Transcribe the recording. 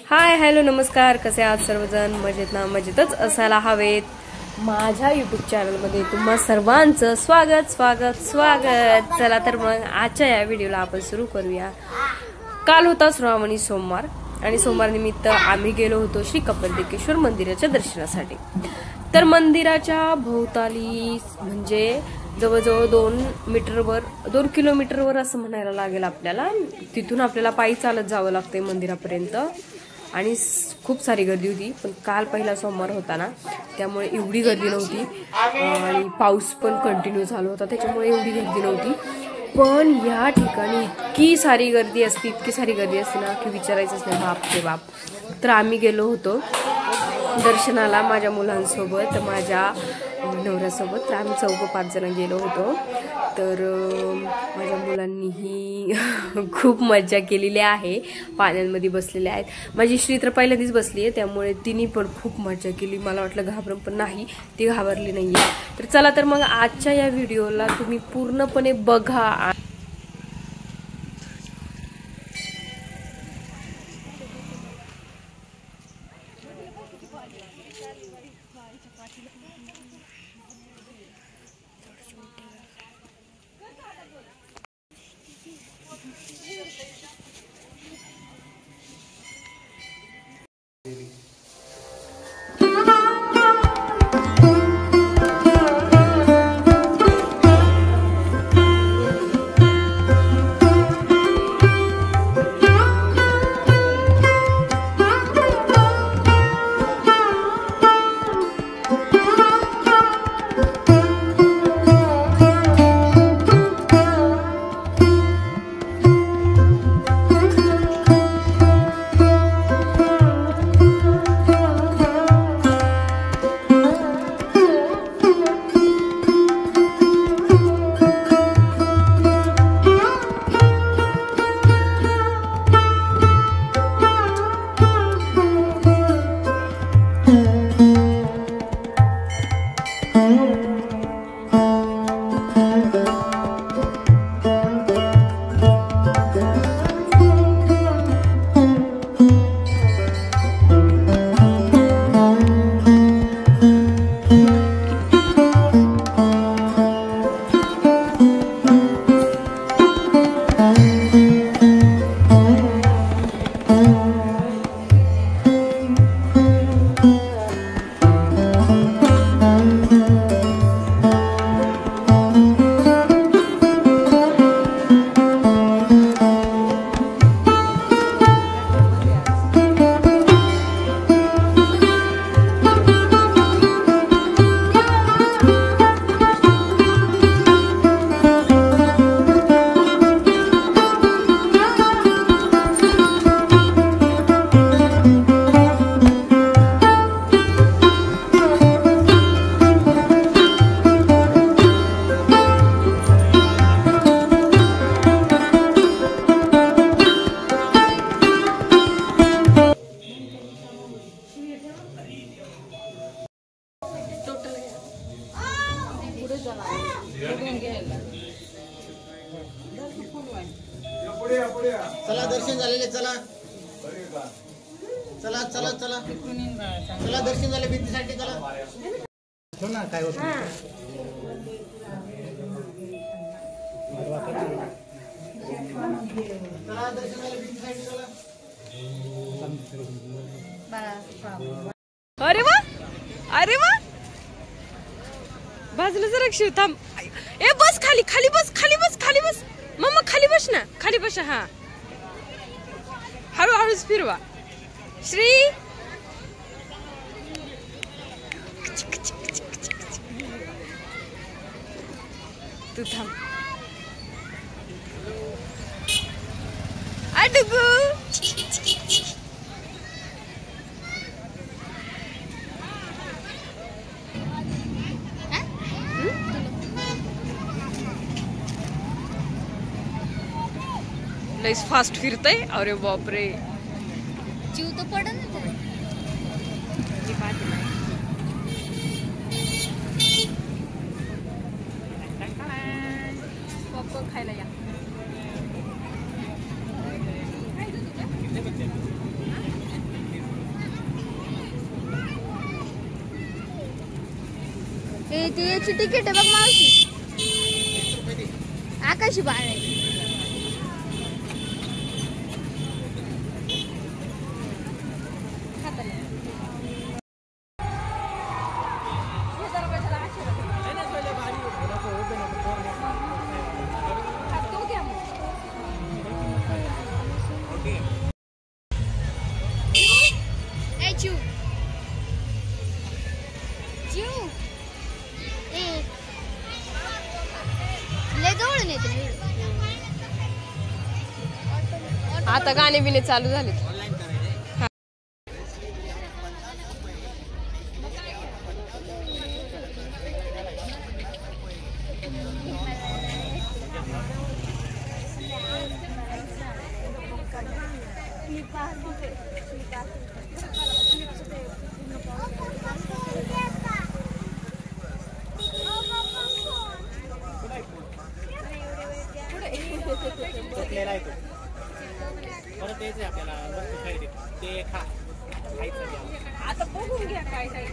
Hi hello नमस्कार, कसे आहात सर्वजण? मजेत ना? मजेतच असायला हवेत. माझ्या यूट्यूब चॅनलमध्ये तुम्हा सर्वांचं स्वागत स्वागत स्वागत. चला तर मग आजच्या या व्हिडिओला आपण सुरू करूया. काल होता श्रावणी सोमवार आणि सोमवार निमित्त आम्ही गेलो होतो श्री कपालदेकेश्वर मंदिराच्या दर्शनासाठी. तर मंदिराच्या भोवताली म्हणजे जवळजवळ 2 किलोमीटरवर असं म्हणायला लागेल आपल्याला. तिथून आपल्याला पायी चालत जावं लागतंय मंदिरापर्यंत आणि खूप सारी गर्दी होती. पण काल पहिला सोमवार होता ना, त्यामुळे एवढी गर्दी नव्हती आणि पाऊस पण कंटिन्यू चालू होता, त्याच्यामुळे एवढी गर्दी नव्हती. पण या ठिकाणी इतकी सारी गर्दी असते ना की विचारायचंच नाही, बाप रे बाप. तर आम्ही गेलो होतो दर्शनाला माझ्या मुलांसोबत, माझ्या नवऱ्यासोबत. तर आम्ही 4-5 जण गेलो होतो. तर माझ्या मुलांनीही खूप मजा केलेली आहे, पाण्यांमध्ये बसलेले आहेत. माझी श्री तर पहिल्यांदाच बसली आहे, त्यामुळे तिने पण खूप मजा केली. मला वाटलं घाबरून, पण नाही, ती घाबरली नाही आहे. तर चला तर मग आजच्या या व्हिडिओला तुम्ही पूर्णपणे बघा. चला दर्शन झालेले, चला चला चला चला चला दर्शन झाले भिंतीसाठी, चला हो ना. काय होत चला दर्शन झाले भिंतीसाठी, चला. अरे वा, अरे वा, बाजूला जरा शिव थांब. ए बस खाली, खाली बस, खाली बस, खाली बस मम्मा, खाली बस ना, खाली बस. हा, हळूहळूच फिरवा. श्री तू थांब. अडुगू लईच फास्ट फिरतय. अरे बापरे, जीव तो पडन ना त्याला. पॉपकॉर्न खायला या. ते याची तिकीट आहे बघ मावशी. आकाशी बाळ आहे. चिव चिव ए लय जवळून येते. आता गाणे बिणे चालू झाले. चुकलेला आहे तो. परत यायचं आपल्याला वस्तू खरेदी ते खा खायचं. आता बघून घ्या काय काय.